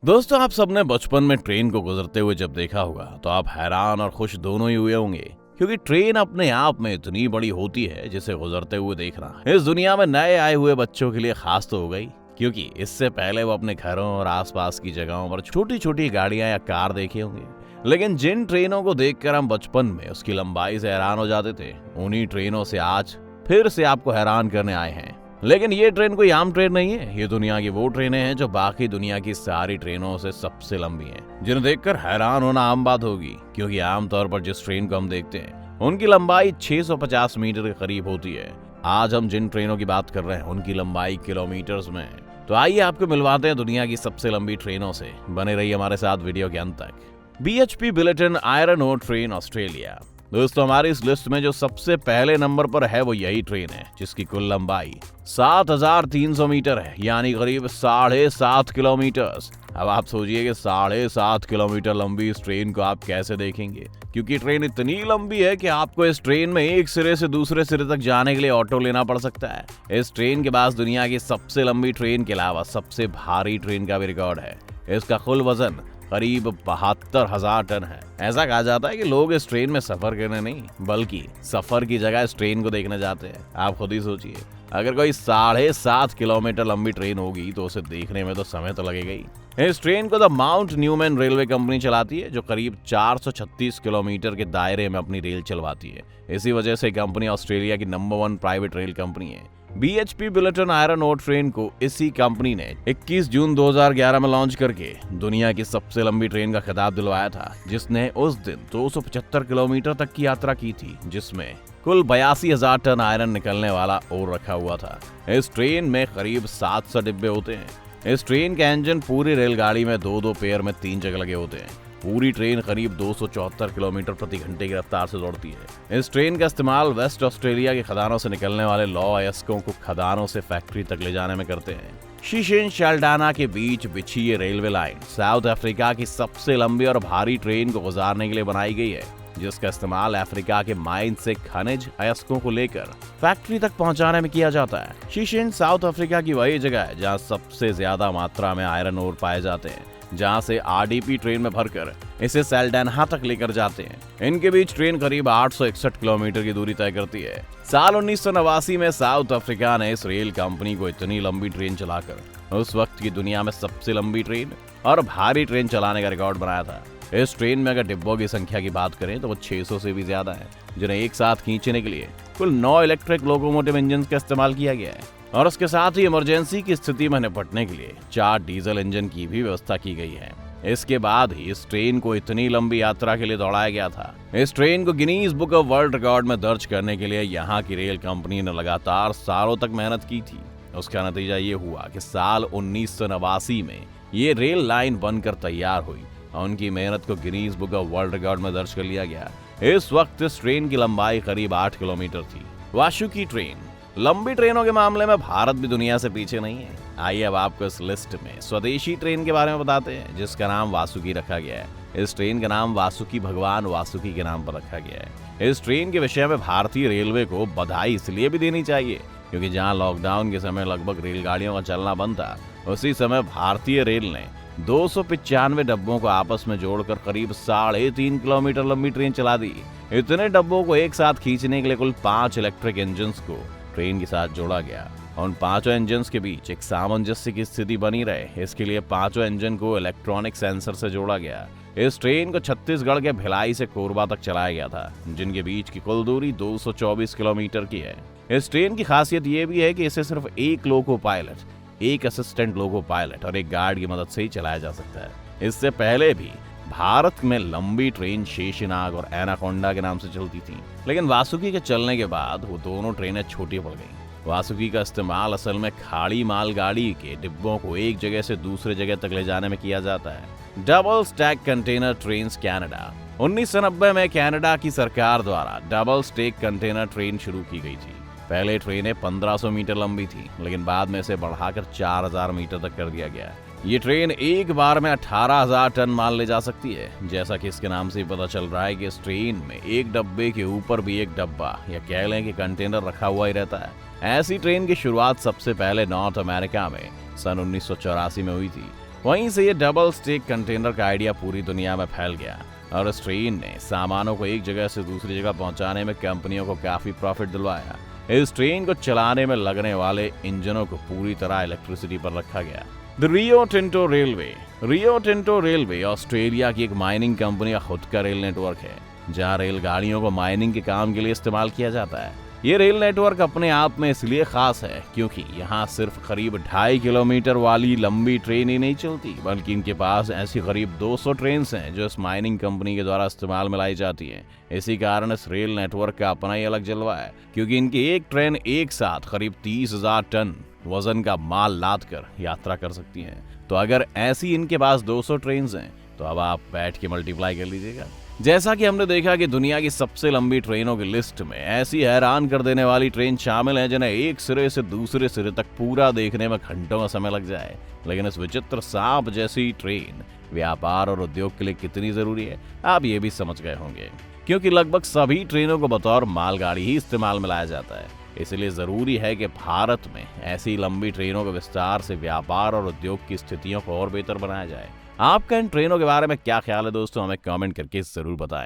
दोस्तों, आप सबने बचपन में ट्रेन को गुजरते हुए जब देखा होगा तो आप हैरान और खुश दोनों ही हुए होंगे, क्योंकि ट्रेन अपने आप में इतनी बड़ी होती है जिसे गुजरते हुए देखना इस दुनिया में नए आए हुए बच्चों के लिए खास तो हो गई, क्योंकि इससे पहले वो अपने घरों और आसपास की जगहों पर छोटी छोटी गाड़ियां या कार देखे होंगे। लेकिन जिन ट्रेनों को देखकर हम बचपन में उसकी लंबाई से हैरान हो जाते थे, उन्हीं ट्रेनों से आज फिर से आपको हैरान करने आए हैं। लेकिन ये ट्रेन कोई आम ट्रेन नहीं है, ये दुनिया की वो ट्रेनें हैं जो बाकी दुनिया की सारी ट्रेनों से सबसे लंबी हैं, जिन्हें देखकर हैरान होना आम बात होगी, क्योंकि आमतौर पर जिस ट्रेन को हम देखते हैं उनकी लंबाई 650 मीटर के करीब होती है। आज हम जिन ट्रेनों की बात कर रहे हैं उनकी लंबाई किलोमीटर्स में है। तो आइए आपको मिलवाते हैं दुनिया की सबसे लंबी ट्रेनों से। बने रहिए हमारे साथ वीडियो के अंत तक। BHP Billiton iron ore train Australia. दोस्तों, हमारी इस लिस्ट में जो सबसे पहले नंबर पर है वो यही ट्रेन है जिसकी कुल लंबाई 7300 मीटर है, यानी करीब 7.5 किलोमीटर। अब आप सोचिए कि 7.5 किलोमीटर लंबी इस ट्रेन को आप कैसे देखेंगे, क्योंकि ट्रेन इतनी लंबी है कि आपको इस ट्रेन में एक सिरे से दूसरे सिरे तक जाने के लिए ऑटो लेना पड़ सकता है। इस ट्रेन के पास दुनिया की सबसे लंबी ट्रेन के अलावा सबसे भारी ट्रेन का भी रिकॉर्ड है। इसका कुल वजन करीब 72,000 टन है। ऐसा कहा जाता है कि लोग इस ट्रेन में सफर करने नहीं बल्कि सफर की जगह इस ट्रेन को देखने जाते हैं। आप खुद ही सोचिए, अगर कोई 7.5 किलोमीटर लंबी ट्रेन होगी तो उसे देखने में तो समय तो लगेगा ही। इस ट्रेन को the Mount Newman railway company चलाती है, जो करीब 436 किलोमीटर के दायरे में अपनी रेल चलवाती है। इसी वजह से कंपनी ऑस्ट्रेलिया की नंबर 1 प्राइवेट रेल कंपनी है। BHP Billiton iron ore train को इसी कंपनी ने 21 जून 2011 में लॉन्च करके दुनिया की सबसे लंबी ट्रेन का खिताब दिलवाया था, जिसने उस दिन 275 किलोमीटर तक की यात्रा की थी, जिसमें कुल 82,000 टन आयरन निकलने वाला ओर रखा हुआ था। इस ट्रेन में करीब 700 डिब्बे होते हैं। इस ट्रेन के इंजन पूरी रेलगाड़ी में दो पेयर में 3 जगह लगे होते हैं। पूरी ट्रेन करीब 274 किलोमीटर प्रति घंटे की रफ्तार से दौड़ती है। इस ट्रेन का इस्तेमाल वेस्ट ऑस्ट्रेलिया के खदानों से निकलने वाले लौ अयस्कों को खदानों से फैक्ट्री तक ले जाने में करते हैं। शिशेन शाल्डाना के बीच बिछी ये रेलवे लाइन साउथ अफ्रीका की सबसे लंबी और भारी ट्रेन को गुजारने के लिए बनाई गई है, जिसका इस्तेमाल अफ्रीका के माइन से खनिज अयस्कों को लेकर फैक्ट्री तक पहुंचाने में किया जाता है। शिशेन साउथ अफ्रीका की वही जगह है जहां सबसे ज्यादा मात्रा में आयरन ओर पाए जाते हैं, जहां से RDP ट्रेन में भरकर इसे सैल्डाना तक लेकर जाते हैं। इनके बीच ट्रेन करीब 861 किलोमीटर की दूरी तय करती है। साल 1989 में साउथ अफ्रीका ने इस रेल कंपनी को इतनी लंबी ट्रेन चलाकर उस वक्त की दुनिया में सबसे लंबी ट्रेन और भारी ट्रेन चलाने का रिकॉर्ड बनाया था। इस ट्रेन में अगर डिब्बों की संख्या की बात करें तो वो 600 से भी ज्यादा है, जिन्हें एक साथ खींचने के लिए कुल 9 इलेक्ट्रिक लोकोमोटिव इंजन का इस्तेमाल किया गया है, और उसके साथ ही इमरजेंसी की स्थिति में निपटने के लिए 4 डीजल इंजन की भी व्यवस्था की गई है। इसके बाद ही इस ट्रेन को इतनी लंबी यात्रा के लिए दौड़ाया गया था। इस ट्रेन को Guinness book of world record में दर्ज करने के लिए यहाँ की रेल कंपनी ने लगातार सालों तक मेहनत की थी। उसका नतीजा ये हुआ कि साल 1989 में ये रेल लाइन बनकर तैयार हुई और उनकी मेहनत को Guinness book of world record में दर्ज कर लिया गया। इस वक्त इस ट्रेन की लंबाई करीब 8 किलोमीटर थी। वासुकी ट्रेन। लंबी ट्रेनों के मामले में भारत भी दुनिया से पीछे नहीं है। आइए अब आपको इस लिस्ट में स्वदेशी ट्रेन के बारे में बताते हैं, जिसका नाम वासुकी रखा गया है। इस ट्रेन का नाम वासुकी भगवान वासुकी के नाम पर रखा गया है। इस ट्रेन के विषय में भारतीय रेलवे को बधाई इसलिए भी देनी चाहिए क्योंकि जहां लॉकडाउन के समय लगभग रेलगाड़ियों का चलना बंद था, उसी समय भारतीय रेल ने 295 डब्बों को आपस में जोड़कर करीब 3.5 किलोमीटर लंबी ट्रेन चला दी। इतने डब्बों को एक साथ खींचने के लिए कुल 5 इलेक्ट्रिक इंजन को ट्रेन के साथ जोड़ा गया। उन 5 इंजन के बीच एक सामंजस्य की स्थिति बनी रहे, इसके लिए 5 इंजन को इलेक्ट्रॉनिक सेंसर से जोड़ा गया। इस ट्रेन को छत्तीसगढ़ के भिलाई से कोरबा तक चलाया गया था, जिनके बीच की कुल दूरी 224 किलोमीटर की है। इस ट्रेन की खासियत यह भी है कि इसे सिर्फ एक लोको पायलट, एक असिस्टेंट लोको पायलट और एक गार्ड की मदद से ही चलाया जा सकता है। इससे पहले भी भारत में लंबी ट्रेन शेषनाग और एनाकोंडा के नाम से चलती थी, लेकिन वासुकी के चलने के बाद वो दोनों ट्रेनें छोटी पड़ गईं। वासुकी का इस्तेमाल असल में खाड़ी मालगाड़ी के डिब्बों को एक जगह से दूसरे जगह तक ले जाने में किया जाता है। Double stack container train Canada. 1990 में कनाडा की सरकार द्वारा डबल स्टैक कंटेनर ट्रेन शुरू की गई थी। पहले ट्रेनें 1500 मीटर लंबी थी, लेकिन बाद में इसे बढ़ाकर 4000 मीटर तक कर दिया गया। ये ट्रेन एक बार में 18,000 टन माल ले जा सकती है। जैसा कि इसके नाम से ही पता चल रहा है कि इस ट्रेन में एक डब्बे के ऊपर भी एक डब्बा या कह लें कि कंटेनर रखा हुआ ही रहता है। ऐसी ट्रेन की शुरुआत सबसे पहले नॉर्थ अमेरिका में सन 1984 में हुई थी। वहीं से ये डबल स्टेक कंटेनर का आइडिया पूरी दुनिया में फैल गया और इस ट्रेन ने सामानों को एक जगह से दूसरी जगह पहुंचाने में कंपनियों को काफी प्रॉफिट दिलवाया। इस ट्रेन को चलाने में लगने वाले इंजनों को पूरी तरह इलेक्ट्रिसिटी पर रखा गया। The Rio Tinto railway. Rio Tinto railway Australia की एक माइनिंग कंपनी का खुद का रेल नेटवर्क है, जहां रेलगाड़ियों को माइनिंग के काम के लिए इस्तेमाल किया जाता है। ये रेल नेटवर्क अपने आप में इसलिए खास है क्योंकि यहाँ सिर्फ करीब 2.5 किलोमीटर वाली लंबी ट्रेन ही नहीं चलती, बल्कि इनके पास ऐसी करीब 200 ट्रेन हैं जो इस माइनिंग कंपनी के द्वारा इस्तेमाल में लाई जाती हैं। इसी कारण इस रेल नेटवर्क का अपना ही अलग जलवा है, क्योंकि इनकी एक ट्रेन एक साथ करीब 30,000 टन वजन का माल लाद कर यात्रा कर सकती है। तो अगर ऐसी इनके पास 200 ट्रेन हैं तो अब आप बैठ के मल्टीप्लाई कर लीजिएगा। जैसा कि हमने देखा कि दुनिया की सबसे लंबी ट्रेनों की लिस्ट में ऐसी हैरान कर देने वाली ट्रेन शामिल है जिन्हें एक सिरे से दूसरे सिरे तक पूरा देखने में घंटों का समय लग जाए, लेकिन इस विचित्र सांप जैसी ट्रेन व्यापार और उद्योग के लिए कितनी जरूरी है आप ये भी समझ गए होंगे, क्योंकि लगभग सभी ट्रेनों को बतौर मालगाड़ी ही इस्तेमाल में लाया जाता है। इसलिए जरूरी है कि भारत में ऐसी लंबी ट्रेनों के विस्तार से व्यापार और उद्योग की स्थितियों को और बेहतर बनाया जाए। आपका इन ट्रेनों के बारे में क्या ख्याल है दोस्तों, हमें कमेंट करके जरूर बताएं।